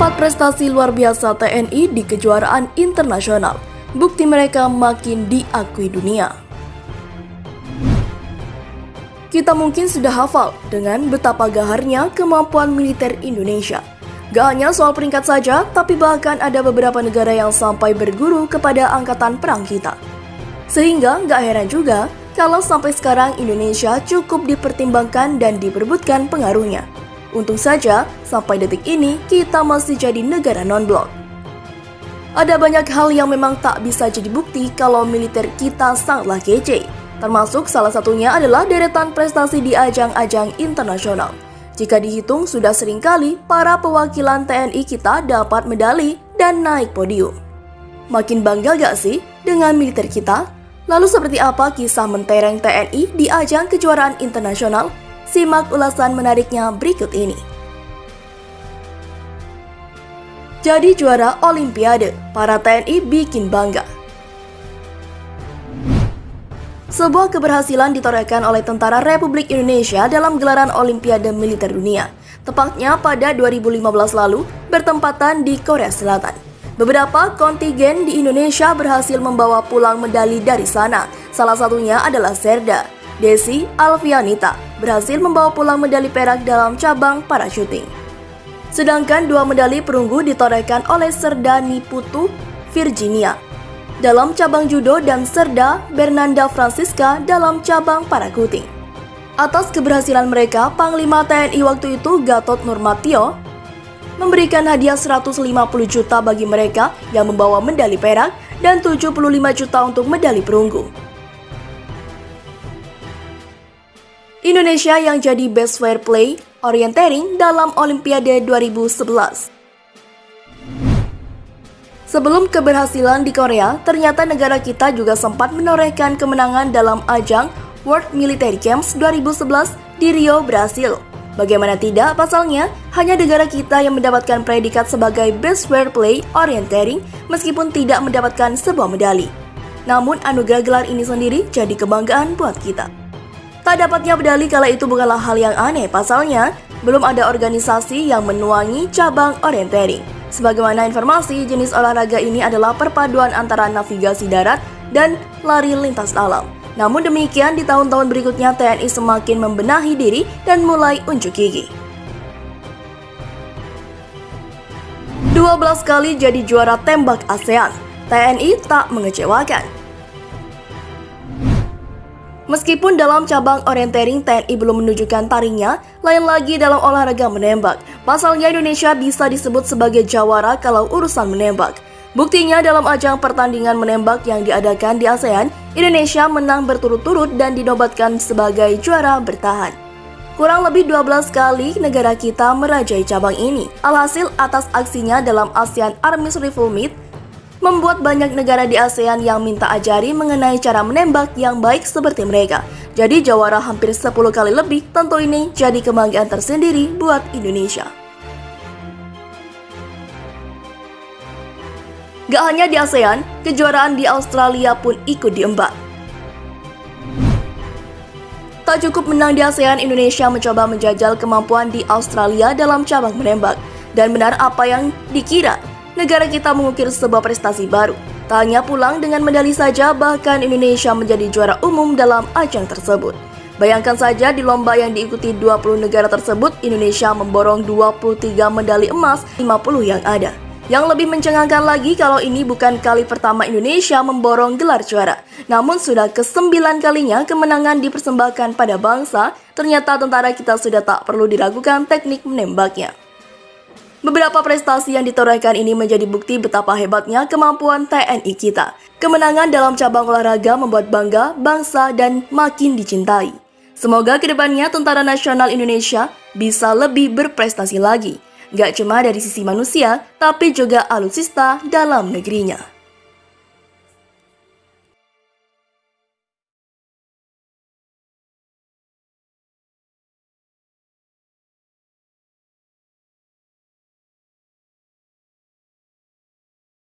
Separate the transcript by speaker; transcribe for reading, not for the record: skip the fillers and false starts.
Speaker 1: Tempat prestasi luar biasa TNI di kejuaraan internasional. Bukti mereka makin diakui dunia. Kita mungkin sudah hafal dengan betapa gaharnya kemampuan militer Indonesia. Gak hanya soal peringkat saja, tapi bahkan ada beberapa negara yang sampai berguru kepada angkatan perang kita. Sehingga gak heran juga kalau sampai sekarang Indonesia cukup dipertimbangkan dan diperebutkan pengaruhnya. Untung saja, sampai detik ini kita masih jadi negara non-blok. Ada banyak hal yang memang tak bisa jadi bukti kalau militer kita sangatlah kece. Termasuk salah satunya adalah deretan prestasi di ajang-ajang internasional. Jika dihitung, sudah seringkali para pewakilan TNI kita dapat medali dan naik podium. Makin bangga gak sih dengan militer kita? Lalu seperti apa kisah mentereng TNI di ajang kejuaraan internasional? Simak ulasan menariknya berikut ini. Jadi juara Olimpiade, para TNI bikin bangga. Sebuah keberhasilan ditorehkan oleh Tentara Republik Indonesia dalam gelaran Olimpiade Militer Dunia. Tepatnya pada 2015 lalu, bertempatan di Korea Selatan. Beberapa kontingen di Indonesia berhasil membawa pulang medali dari sana. Salah satunya adalah Serda Desi Alfianita berhasil membawa pulang medali perak dalam cabang parachuting. Sedangkan 2 medali perunggu ditorehkan oleh Serda Niputu Virginia dalam cabang judo dan Serda Bernanda Francisca dalam cabang parachuting. Atas keberhasilan mereka, Panglima TNI waktu itu Gatot Nurmantio memberikan hadiah 150 juta bagi mereka yang membawa medali perak dan 75 juta untuk medali perunggu. Indonesia yang jadi Best Fair Play Orienteering dalam Olimpiade 2011. Sebelum keberhasilan di Korea, ternyata negara kita juga sempat menorehkan kemenangan dalam ajang World Military Games 2011 di Rio, Brasil. Bagaimana tidak, pasalnya hanya negara kita yang mendapatkan predikat sebagai Best Fair Play Orienteering meskipun tidak mendapatkan sebuah medali. Namun anugerah gelar ini sendiri jadi kebanggaan buat kita. Tak dapatnya medali kala itu bukanlah hal yang aneh, pasalnya belum ada organisasi yang menuangi cabang orienteering. Sebagaimana informasi, jenis olahraga ini adalah perpaduan antara navigasi darat dan lari lintas alam. Namun demikian, di tahun-tahun berikutnya TNI semakin membenahi diri dan mulai unjuk gigi. 12 kali jadi juara tembak ASEAN, TNI tak mengecewakan. Meskipun dalam cabang orienteering TNI belum menunjukkan taringnya, lain lagi dalam olahraga menembak. Pasalnya Indonesia bisa disebut sebagai jawara kalau urusan menembak. Buktinya dalam ajang pertandingan menembak yang diadakan di ASEAN, Indonesia menang berturut-turut dan dinobatkan sebagai juara bertahan. Kurang lebih 12 kali negara kita merajai cabang ini. Alhasil atas aksinya dalam ASEAN Arms Rifle Meet, membuat banyak negara di ASEAN yang minta ajari mengenai cara menembak yang baik seperti mereka. Jadi jawara hampir 10 kali lebih, tentu ini jadi kebanggaan tersendiri buat Indonesia. Gak hanya di ASEAN, kejuaraan di Australia pun ikut diembat. Tak cukup menang di ASEAN, Indonesia mencoba menjajal kemampuan di Australia dalam cabang menembak. Dan benar apa yang dikira, negara kita mengukir sebuah prestasi baru. Tak hanya pulang dengan medali saja, bahkan Indonesia menjadi juara umum dalam ajang tersebut. Bayangkan saja di lomba yang diikuti 20 negara tersebut, Indonesia memborong 23 medali emas 50 yang ada. Yang lebih mencengangkan lagi kalau ini bukan kali pertama Indonesia memborong gelar juara. Namun sudah ke-9 kalinya kemenangan dipersembahkan pada bangsa, ternyata tentara kita sudah tak perlu diragukan teknik menembaknya. Beberapa prestasi yang ditorehkan ini menjadi bukti betapa hebatnya kemampuan TNI kita. Kemenangan dalam cabang olahraga membuat bangga bangsa dan makin dicintai. Semoga kedepannya Tentara Nasional Indonesia bisa lebih berprestasi lagi. Gak cuma dari sisi manusia, tapi juga alutsista dalam negerinya.